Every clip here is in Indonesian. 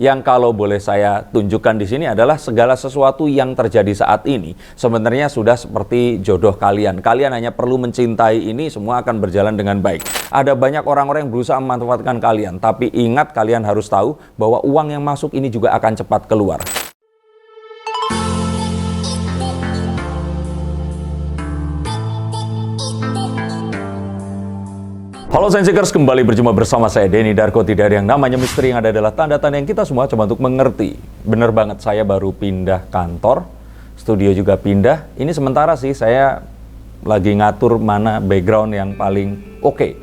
Yang kalau boleh saya tunjukkan di sini adalah segala sesuatu yang terjadi saat ini sebenarnya sudah seperti jodoh kalian. Kalian hanya perlu mencintai ini, semua akan berjalan dengan baik. Ada banyak orang-orang yang berusaha memanfaatkan kalian, tapi ingat kalian harus tahu bahwa uang yang masuk ini juga akan cepat keluar. Halo Sensikers, kembali berjumpa bersama saya Denny Darko. Tidak ada yang namanya misteri, yang ada adalah tanda-tanda yang kita semua coba untuk mengerti. Bener banget, saya baru pindah kantor, studio juga pindah. Ini sementara sih, saya lagi ngatur mana background yang paling oke.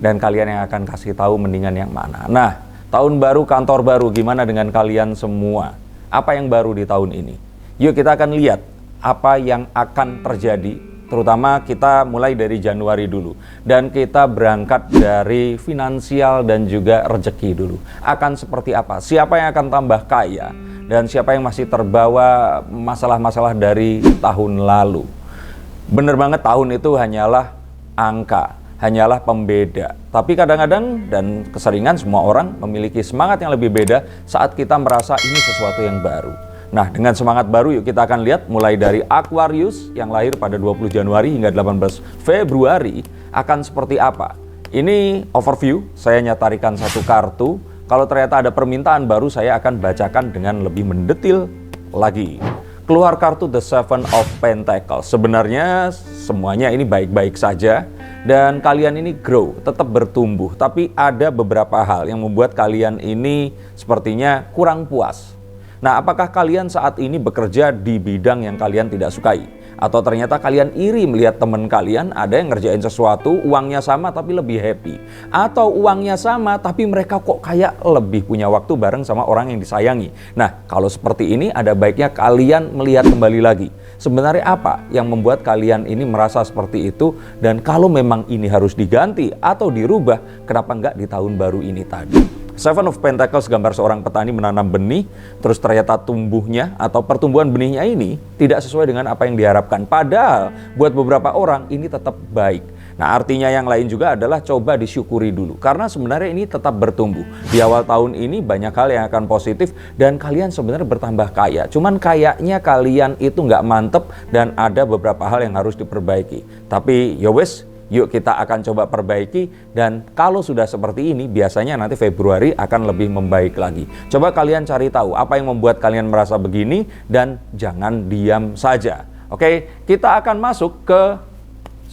Dan kalian yang akan kasih tahu mendingan yang mana. Nah, tahun baru, kantor baru, gimana dengan kalian semua? Apa yang baru di tahun ini? Yuk kita akan lihat apa yang akan terjadi. Terutama kita mulai dari Januari dulu. Dan kita berangkat dari finansial dan juga rezeki dulu. Akan seperti apa? Siapa yang akan tambah kaya? Dan siapa yang masih terbawa masalah-masalah dari tahun lalu? Bener banget, tahun itu hanyalah angka, hanyalah pembeda. Tapi kadang-kadang dan keseringan semua orang memiliki semangat yang lebih beda saat kita merasa ini sesuatu yang baru. Nah, dengan semangat baru yuk kita akan lihat mulai dari Aquarius yang lahir pada 20 Januari hingga 18 Februari akan seperti apa. Ini overview, saya nyatarikan satu kartu. Kalau ternyata ada permintaan baru, saya akan bacakan dengan lebih mendetil lagi. Keluar kartu The Seven of Pentacles. Sebenarnya semuanya ini baik-baik saja dan kalian ini grow, tetap bertumbuh. Tapi ada beberapa hal yang membuat kalian ini sepertinya kurang puas. Nah, apakah kalian saat ini bekerja di bidang yang kalian tidak sukai? Atau ternyata kalian iri melihat teman kalian ada yang ngerjain sesuatu, uangnya sama tapi lebih happy. Atau uangnya sama tapi mereka kok kayak lebih punya waktu bareng sama orang yang disayangi. Nah, kalau seperti ini ada baiknya kalian melihat kembali lagi. Sebenarnya apa yang membuat kalian ini merasa seperti itu? Dan kalau memang ini harus diganti atau dirubah, kenapa enggak di tahun baru ini tadi? Seven of Pentacles gambar seorang petani menanam benih, terus ternyata tumbuhnya atau pertumbuhan benihnya ini tidak sesuai dengan apa yang diharapkan. Padahal buat beberapa orang ini tetap baik. Nah, artinya yang lain juga adalah coba disyukuri dulu. Karena sebenarnya ini tetap bertumbuh. Di awal tahun ini banyak hal yang akan positif dan kalian sebenarnya bertambah kaya. Cuman kayaknya kalian itu nggak mantep dan ada beberapa hal yang harus diperbaiki. Tapi ya wes, yuk kita akan coba perbaiki dan kalau sudah seperti ini biasanya nanti Februari akan lebih membaik lagi. Coba kalian cari tahu apa yang membuat kalian merasa begini dan jangan diam saja. Oke, kita akan masuk ke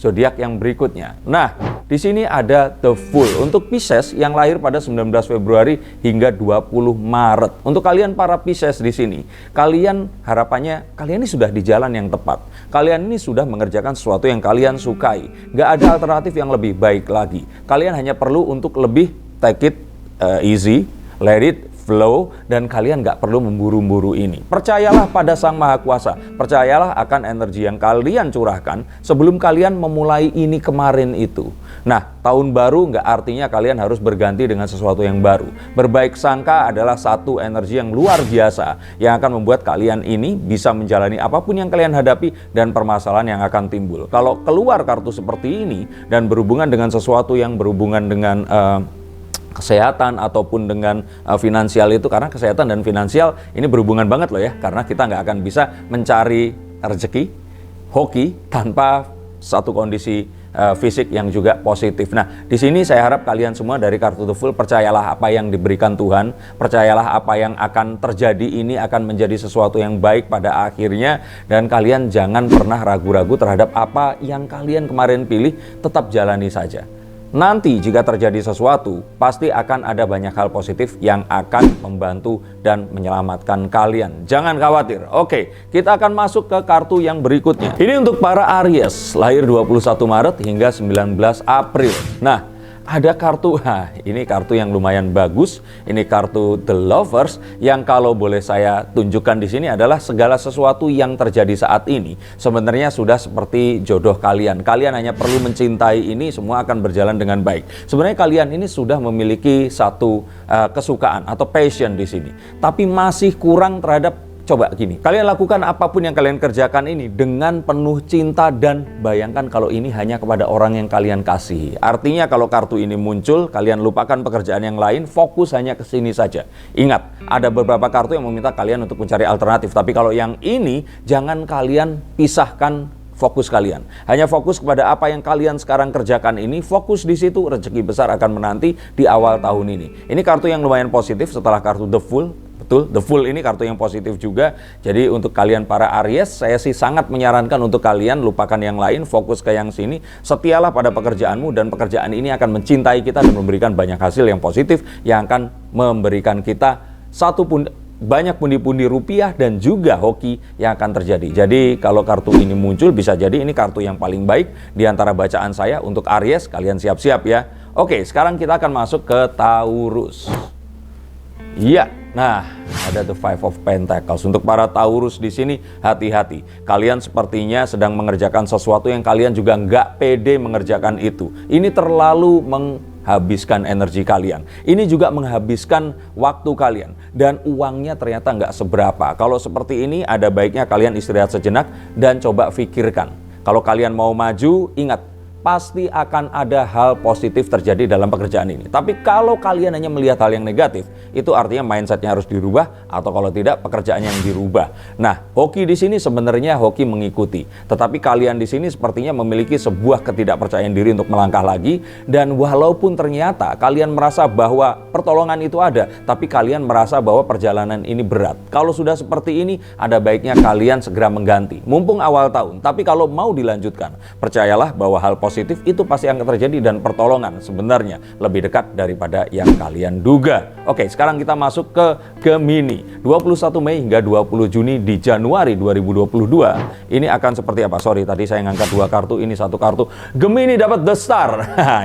zodiak yang berikutnya. Nah, di sini ada The Fool untuk Pisces yang lahir pada 19 Februari hingga 20 Maret. Untuk kalian para Pisces di sini, kalian harapannya kalian ini sudah di jalan yang tepat. Kalian ini sudah mengerjakan sesuatu yang kalian sukai. Gak ada alternatif yang lebih baik lagi. Kalian hanya perlu untuk lebih take it easy, let it flow, dan kalian gak perlu memburu-buru ini. Percayalah pada Sang Maha Kuasa. Percayalah akan energi yang kalian curahkan sebelum kalian memulai ini kemarin itu. Nah, tahun baru nggak artinya kalian harus berganti dengan sesuatu yang baru. Berbaik sangka adalah satu energi yang luar biasa yang akan membuat kalian ini bisa menjalani apapun yang kalian hadapi dan permasalahan yang akan timbul. Kalau keluar kartu seperti ini dan berhubungan dengan sesuatu yang berhubungan dengan kesehatan ataupun dengan finansial itu, karena kesehatan dan finansial ini berhubungan banget loh ya, karena kita nggak akan bisa mencari rezeki, hoki tanpa satu kondisi fisik yang juga positif. Nah, di sini saya harap kalian semua dari kartu The Fool percayalah apa yang diberikan Tuhan, percayalah apa yang akan terjadi ini akan menjadi sesuatu yang baik pada akhirnya, dan kalian jangan pernah ragu-ragu terhadap apa yang kalian kemarin pilih, tetap jalani saja. Nanti jika terjadi sesuatu, pasti akan ada banyak hal positif yang akan membantu dan menyelamatkan kalian. Jangan khawatir. Oke, kita akan masuk ke kartu yang berikutnya. Ini untuk para Aries, lahir 21 Maret hingga 19 April. Nah, ada kartu, ini kartu yang lumayan bagus. Ini kartu The Lovers yang kalau boleh saya tunjukkan di sini adalah segala sesuatu yang terjadi saat ini sebenarnya sudah seperti jodoh kalian. Kalian hanya perlu mencintai ini, semua akan berjalan dengan baik. Sebenarnya kalian ini sudah memiliki satu kesukaan atau passion di sini, tapi masih kurang terhadap coba gini, kalian lakukan apapun yang kalian kerjakan ini dengan penuh cinta dan bayangkan kalau ini hanya kepada orang yang kalian kasihi. Artinya kalau kartu ini muncul, kalian lupakan pekerjaan yang lain, fokus hanya ke sini saja. Ingat, ada beberapa kartu yang meminta kalian untuk mencari alternatif, tapi kalau yang ini, jangan kalian pisahkan fokus kalian. Hanya fokus kepada apa yang kalian sekarang kerjakan ini, fokus di situ, rezeki besar akan menanti di awal tahun ini. Ini kartu yang lumayan positif setelah kartu The Fool. Betul, The Fool ini kartu yang positif juga. Jadi untuk kalian para Aries, saya sih sangat menyarankan untuk kalian lupakan yang lain, fokus ke yang sini. Setialah pada pekerjaanmu dan pekerjaan ini akan mencintai kita dan memberikan banyak hasil yang positif yang akan memberikan kita banyak pundi-pundi rupiah dan juga hoki yang akan terjadi. Jadi kalau kartu ini muncul, bisa jadi ini kartu yang paling baik di antara bacaan saya untuk Aries. Kalian siap-siap ya. Oke, sekarang kita akan masuk ke Taurus. Iya. Nah, ada The Five of Pentacles. Untuk para Taurus di sini, hati-hati. Kalian sepertinya sedang mengerjakan sesuatu yang kalian juga nggak pede mengerjakan itu. Ini terlalu menghabiskan energi kalian. Ini juga menghabiskan waktu kalian. Dan uangnya ternyata nggak seberapa. Kalau seperti ini, ada baiknya kalian istirahat sejenak dan coba pikirkan. Kalau kalian mau maju, ingat, pasti akan ada hal positif terjadi dalam pekerjaan ini. Tapi kalau kalian hanya melihat hal yang negatif, itu artinya mindsetnya harus dirubah, atau kalau tidak, pekerjaannya yang dirubah. Nah, hoki di sini sebenarnya hoki mengikuti. Tetapi kalian di sini sepertinya memiliki sebuah ketidakpercayaan diri untuk melangkah lagi, dan walaupun ternyata kalian merasa bahwa pertolongan itu ada, tapi kalian merasa bahwa perjalanan ini berat. Kalau sudah seperti ini, ada baiknya kalian segera mengganti. Mumpung awal tahun, tapi kalau mau dilanjutkan, percayalah bahwa hal positif itu pasti akan terjadi dan pertolongan sebenarnya lebih dekat daripada yang kalian duga. Oke, sekarang kita masuk ke Gemini. 21 Mei hingga 20 Juni di Januari 2022. Ini akan seperti apa? Sorry, tadi saya ngangkat dua kartu, ini satu kartu. Gemini dapat The Star.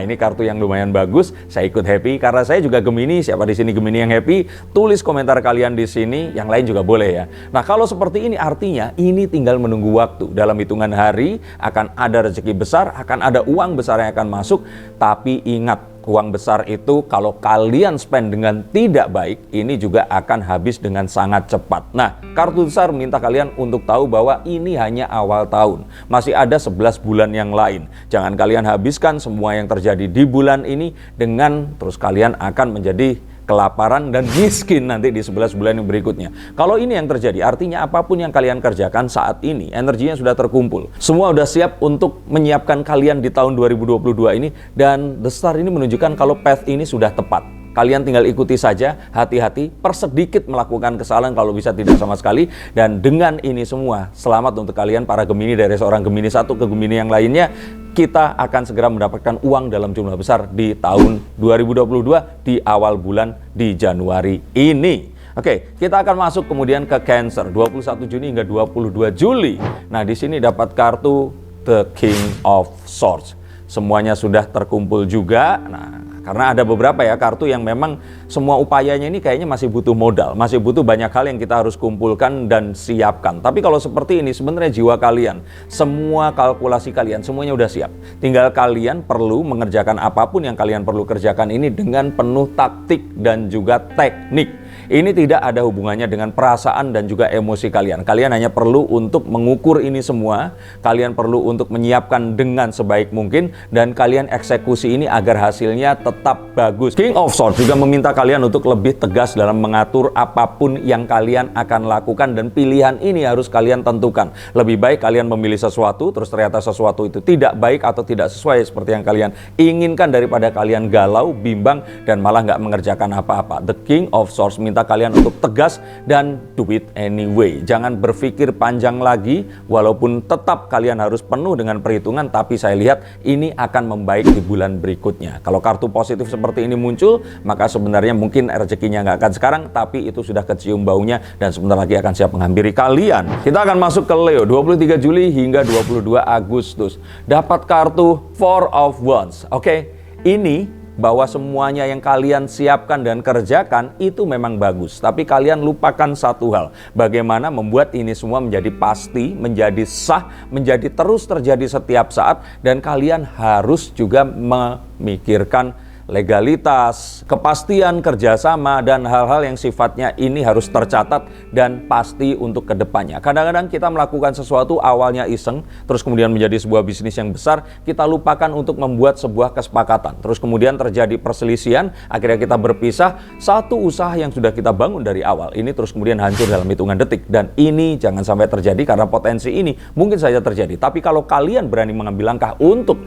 Ini kartu yang lumayan bagus. Saya ikut happy karena saya juga Gemini. Siapa di sini Gemini yang happy? Tulis komentar kalian di sini. Yang lain juga boleh ya. Nah, kalau seperti ini artinya ini tinggal menunggu waktu. Dalam hitungan hari akan ada rezeki besar, akan ada uang besar yang akan masuk, tapi ingat, uang besar itu kalau kalian spend dengan tidak baik, ini juga akan habis dengan sangat cepat. Nah, kartu besar minta kalian untuk tahu bahwa ini hanya awal tahun. Masih ada 11 bulan yang lain. Jangan kalian habiskan semua yang terjadi di bulan ini dengan terus kalian akan menjadi kelaparan dan miskin nanti di 11 bulan yang berikutnya. Kalau ini yang terjadi, artinya apapun yang kalian kerjakan saat ini, energinya sudah terkumpul. Semua sudah siap untuk menyiapkan kalian di tahun 2022 ini, dan The Star ini menunjukkan kalau path ini sudah tepat. Kalian tinggal ikuti saja, hati-hati, persedikit melakukan kesalahan kalau bisa tidak sama sekali. Dan dengan ini semua, selamat untuk kalian para Gemini, dari seorang Gemini satu ke Gemini yang lainnya. Kita akan segera mendapatkan uang dalam jumlah besar di tahun 2022 di awal bulan di Januari ini. Oke, kita akan masuk kemudian ke Cancer, 21 Juni hingga 22 Juli. Nah, di sini dapat kartu The King of Swords. Semuanya sudah terkumpul juga. Nah, karena ada beberapa ya kartu yang memang semua upayanya ini kayaknya masih butuh modal, masih butuh banyak hal yang kita harus kumpulkan dan siapkan. Tapi kalau seperti ini sebenarnya jiwa kalian, semua kalkulasi kalian, semuanya udah siap. Tinggal kalian perlu mengerjakan apapun yang kalian perlu kerjakan ini dengan penuh taktik dan juga teknik. Ini tidak ada hubungannya dengan perasaan dan juga emosi kalian. Kalian hanya perlu untuk mengukur ini semua. Kalian perlu untuk menyiapkan dengan sebaik mungkin. Dan kalian eksekusi ini agar hasilnya tetap bagus. King of Swords juga meminta kalian untuk lebih tegas dalam mengatur apapun yang kalian akan lakukan. Dan pilihan ini harus kalian tentukan. Lebih baik kalian memilih sesuatu, terus ternyata sesuatu itu tidak baik atau tidak sesuai seperti yang kalian inginkan, daripada kalian galau, bimbang, dan malah nggak mengerjakan apa-apa. The King of Swords minta kalian untuk tegas dan do it anyway. Jangan berpikir panjang lagi, walaupun tetap kalian harus penuh dengan perhitungan, tapi saya lihat ini akan membaik di bulan berikutnya. Kalau kartu positif seperti ini muncul, maka sebenarnya mungkin rezekinya nggak akan sekarang, tapi itu sudah kecium baunya dan sebentar lagi akan siap menghampiri kalian. Kita akan masuk ke Leo, 23 Juli hingga 22 Agustus. Dapat kartu Four of Wands. Oke, ini bahwa semuanya yang kalian siapkan dan kerjakan itu memang bagus. Tapi kalian lupakan satu hal. Bagaimana membuat ini semua menjadi pasti, menjadi sah, menjadi terus terjadi setiap saat. Dan kalian harus juga memikirkan legalitas, kepastian kerjasama, dan hal-hal yang sifatnya ini harus tercatat dan pasti untuk kedepannya. Kadang-kadang kita melakukan sesuatu awalnya iseng, terus kemudian menjadi sebuah bisnis yang besar, kita lupakan untuk membuat sebuah kesepakatan. Terus kemudian terjadi perselisihan, akhirnya kita berpisah. Satu usaha yang sudah kita bangun dari awal, ini terus kemudian hancur dalam hitungan detik. Dan ini jangan sampai terjadi karena potensi ini mungkin saja terjadi. Tapi kalau kalian berani mengambil langkah untuk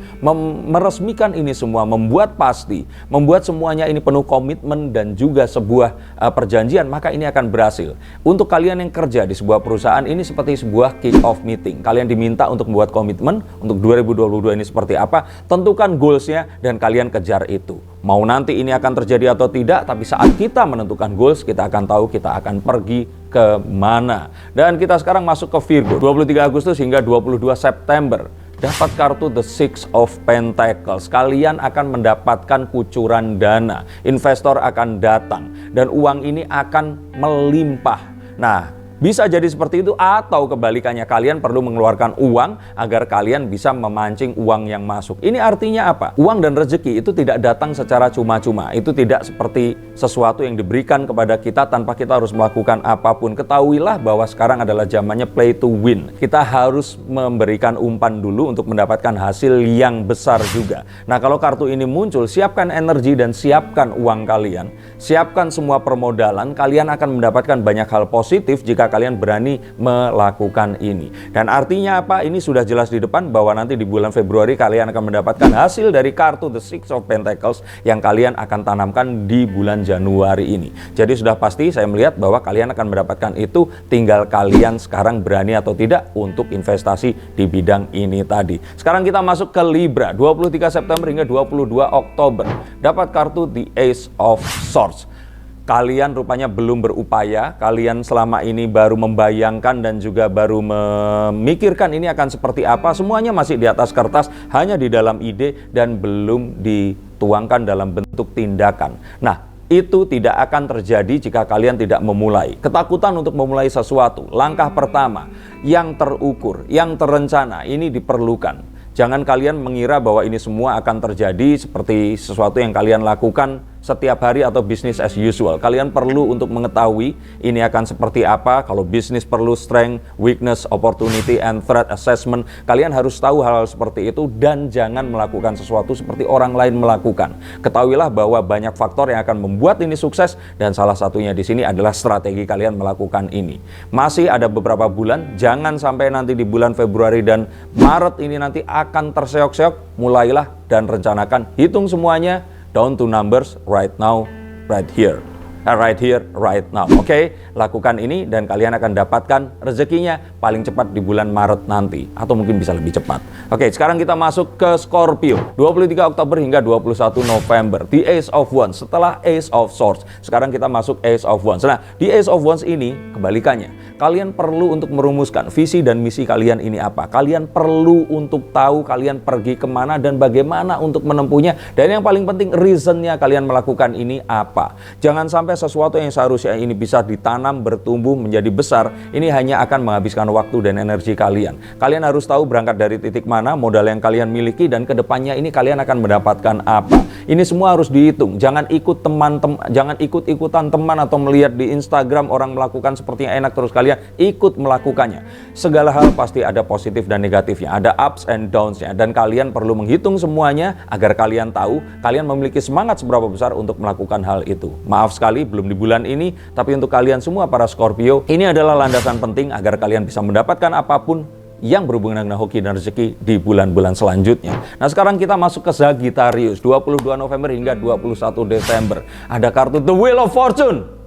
meresmikan ini semua, membuat pasti, membuat semuanya ini penuh komitmen dan juga sebuah perjanjian, maka ini akan berhasil. Untuk kalian yang kerja di sebuah perusahaan, ini seperti sebuah kick-off meeting. Kalian diminta untuk membuat komitmen untuk 2022 ini seperti apa, tentukan goals-nya dan kalian kejar itu. Mau nanti ini akan terjadi atau tidak, tapi saat kita menentukan goals, kita akan tahu kita akan pergi ke mana. Dan kita sekarang masuk ke Virgo, 23 Agustus hingga 22 September. Dapat kartu The Six of Pentacles. Kalian akan mendapatkan kucuran dana. Investor akan datang dan uang ini akan melimpah. Nah, bisa jadi seperti itu atau kebalikannya, kalian perlu mengeluarkan uang agar kalian bisa memancing uang yang masuk. Ini artinya apa? Uang dan rezeki itu tidak datang secara cuma-cuma. Itu tidak seperti sesuatu yang diberikan kepada kita tanpa kita harus melakukan apapun. Ketahuilah bahwa sekarang adalah zamannya play to win. Kita harus memberikan umpan dulu untuk mendapatkan hasil yang besar juga. Nah, kalau kartu ini muncul, siapkan energi dan siapkan uang kalian. Siapkan semua permodalan, kalian akan mendapatkan banyak hal positif jika kalian berani melakukan ini. Dan artinya apa? Ini sudah jelas di depan bahwa nanti di bulan Februari kalian akan mendapatkan hasil dari kartu The Six of Pentacles yang kalian akan tanamkan di bulan Januari ini. Jadi sudah pasti saya melihat bahwa kalian akan mendapatkan itu, tinggal kalian sekarang berani atau tidak untuk investasi di bidang ini tadi. Sekarang kita masuk ke Libra, 23 September hingga 22 Oktober. Dapat kartu The Ace of Swords. Kalian rupanya belum berupaya, kalian selama ini baru membayangkan dan juga baru memikirkan ini akan seperti apa. Semuanya masih di atas kertas, hanya di dalam ide dan belum dituangkan dalam bentuk tindakan. Nah, itu tidak akan terjadi jika kalian tidak memulai. Ketakutan untuk memulai sesuatu, langkah pertama yang terukur, yang terencana, ini diperlukan. Jangan kalian mengira bahwa ini semua akan terjadi seperti sesuatu yang kalian lakukan setiap hari atau bisnis as usual. Kalian perlu untuk mengetahui ini akan seperti apa. Kalau bisnis perlu strength, weakness, opportunity, and threat assessment. Kalian harus tahu hal-hal seperti itu dan jangan melakukan sesuatu seperti orang lain melakukan. Ketahuilah bahwa banyak faktor yang akan membuat ini sukses dan salah satunya di sini adalah strategi kalian melakukan ini. Masih ada beberapa bulan, jangan sampai nanti di bulan Februari dan Maret ini nanti akan terseok-seok. Mulailah dan rencanakan, hitung semuanya. Down to numbers right now, right here. Right here, right now. Oke, lakukan ini dan kalian akan dapatkan rezekinya paling cepat di bulan Maret nanti. Atau mungkin bisa lebih cepat. Oke, sekarang kita masuk ke Scorpio. 23 Oktober hingga 21 November. The Ace of Wands setelah Ace of Swords. Sekarang kita masuk Ace of Wands. Nah, di Ace of Wands ini kebalikannya. Kalian perlu untuk merumuskan visi dan misi kalian ini apa. Kalian perlu untuk tahu kalian pergi kemana dan bagaimana untuk menempuhnya. Dan yang paling penting reasonnya kalian melakukan ini apa. Jangan sampai sesuatu yang seharusnya ini bisa ditanam, bertumbuh, menjadi besar, ini hanya akan menghabiskan waktu dan energi kalian. Kalian harus tahu berangkat dari titik mana, modal yang kalian miliki, dan kedepannya ini kalian akan mendapatkan apa. Ini semua harus dihitung. Jangan ikut-ikutan teman atau melihat di Instagram orang melakukan seperti yang enak terus kalian ikut melakukannya. Segala hal pasti ada positif dan negatifnya, ada ups and downs-nya, dan kalian perlu menghitung semuanya agar kalian tahu kalian memiliki semangat seberapa besar untuk melakukan hal itu. Maaf sekali belum di bulan ini, tapi untuk kalian semua para Scorpio, ini adalah landasan penting agar kalian bisa mendapatkan apapun yang berhubungan dengan hoki dan rezeki di bulan-bulan selanjutnya. Nah, sekarang kita masuk ke Sagittarius, 22 November hingga 21 Desember. Ada kartu The Wheel of Fortune.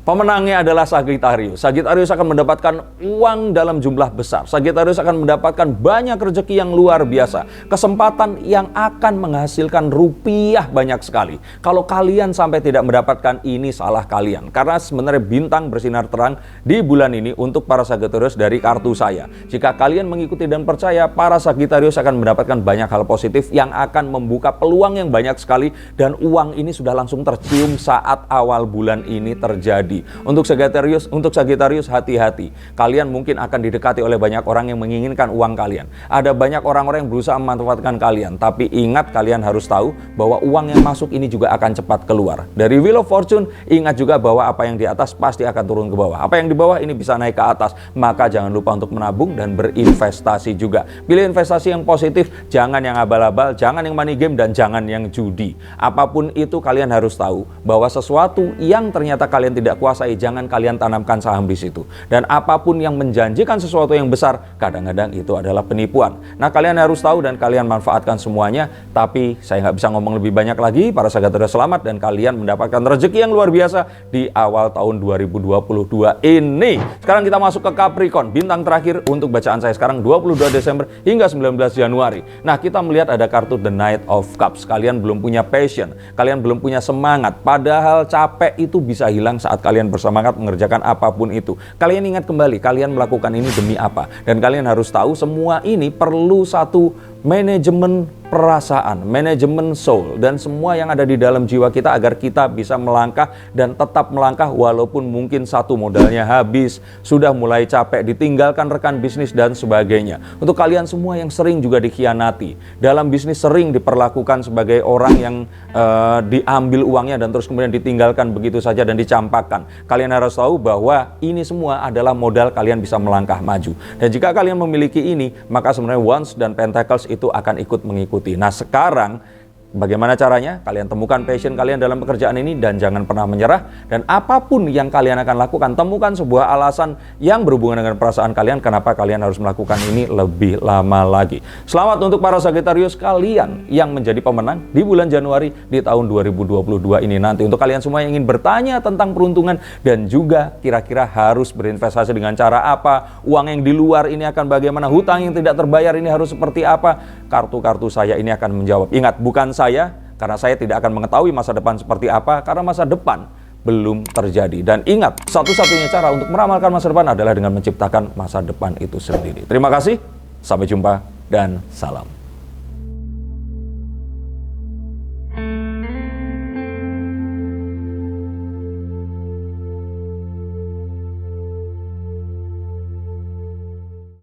Pemenangnya adalah Sagittarius. Sagittarius akan mendapatkan uang dalam jumlah besar. Sagittarius akan mendapatkan banyak rezeki yang luar biasa. Kesempatan yang akan menghasilkan rupiah banyak sekali. Kalau kalian sampai tidak mendapatkan ini, salah kalian. Karena sebenarnya bintang bersinar terang di bulan ini untuk para Sagittarius dari kartu saya. Jika kalian mengikuti dan percaya, para Sagittarius akan mendapatkan banyak hal positif yang akan membuka peluang yang banyak sekali. Dan uang ini sudah langsung tercium saat awal bulan ini terjadi. judi. Untuk Sagittarius hati-hati. Kalian mungkin akan didekati oleh banyak orang yang menginginkan uang kalian. Ada banyak orang-orang yang berusaha memanfaatkan kalian. Tapi ingat, kalian harus tahu bahwa uang yang masuk ini juga akan cepat keluar. Dari Wheel of Fortune, ingat juga bahwa apa yang di atas pasti akan turun ke bawah. Apa yang di bawah ini bisa naik ke atas. Maka jangan lupa untuk menabung dan berinvestasi juga. Pilih investasi yang positif, jangan yang abal-abal, jangan yang money game, dan jangan yang judi. Apapun itu, kalian harus tahu bahwa sesuatu yang ternyata kalian tidak kuasai, jangan kalian tanamkan saham di situ. Dan apapun yang menjanjikan sesuatu yang besar, kadang-kadang itu adalah penipuan. Nah, kalian harus tahu dan kalian manfaatkan semuanya. Tapi saya nggak bisa ngomong lebih banyak lagi. Para Sagittarius selamat dan kalian mendapatkan rezeki yang luar biasa di awal tahun 2022 ini. Sekarang kita masuk ke Capricorn, bintang terakhir untuk bacaan saya sekarang 22 Desember hingga 19 Januari. Nah, kita melihat ada kartu The Knight of Cups. Kalian belum punya passion, kalian belum punya semangat. Padahal capek itu bisa hilang saat kalian bersemangat mengerjakan apapun itu. Kalian ingat kembali, kalian melakukan ini demi apa? Dan kalian harus tahu semua ini perlu satu manajemen perasaan, manajemen soul, dan semua yang ada di dalam jiwa kita agar kita bisa melangkah dan tetap melangkah walaupun mungkin satu modalnya habis, sudah mulai capek, ditinggalkan rekan bisnis dan sebagainya. Untuk kalian semua yang sering juga dikhianati, dalam bisnis sering diperlakukan sebagai orang yang diambil uangnya dan terus kemudian ditinggalkan begitu saja dan dicampakkan. Kalian harus tahu bahwa ini semua adalah modal kalian bisa melangkah maju. Dan jika kalian memiliki ini, maka sebenarnya Wands dan Pentacles itu akan ikut mengikuti. Nah, sekarang bagaimana caranya? Kalian temukan passion kalian dalam pekerjaan ini dan jangan pernah menyerah. Dan apapun yang kalian akan lakukan, temukan sebuah alasan yang berhubungan dengan perasaan kalian kenapa kalian harus melakukan ini lebih lama lagi. Selamat untuk para Sagittarius kalian yang menjadi pemenang di bulan Januari di tahun 2022 ini nanti. Untuk kalian semua yang ingin bertanya tentang peruntungan dan juga kira-kira harus berinvestasi dengan cara apa, uang yang di luar ini akan bagaimana, hutang yang tidak terbayar ini harus seperti apa, kartu-kartu saya ini akan menjawab. Ingat, bukan saya, karena saya tidak akan mengetahui masa depan seperti apa, karena masa depan belum terjadi. Dan ingat, satu-satunya cara untuk meramalkan masa depan adalah dengan menciptakan masa depan itu sendiri. Terima kasih, sampai jumpa, dan salam.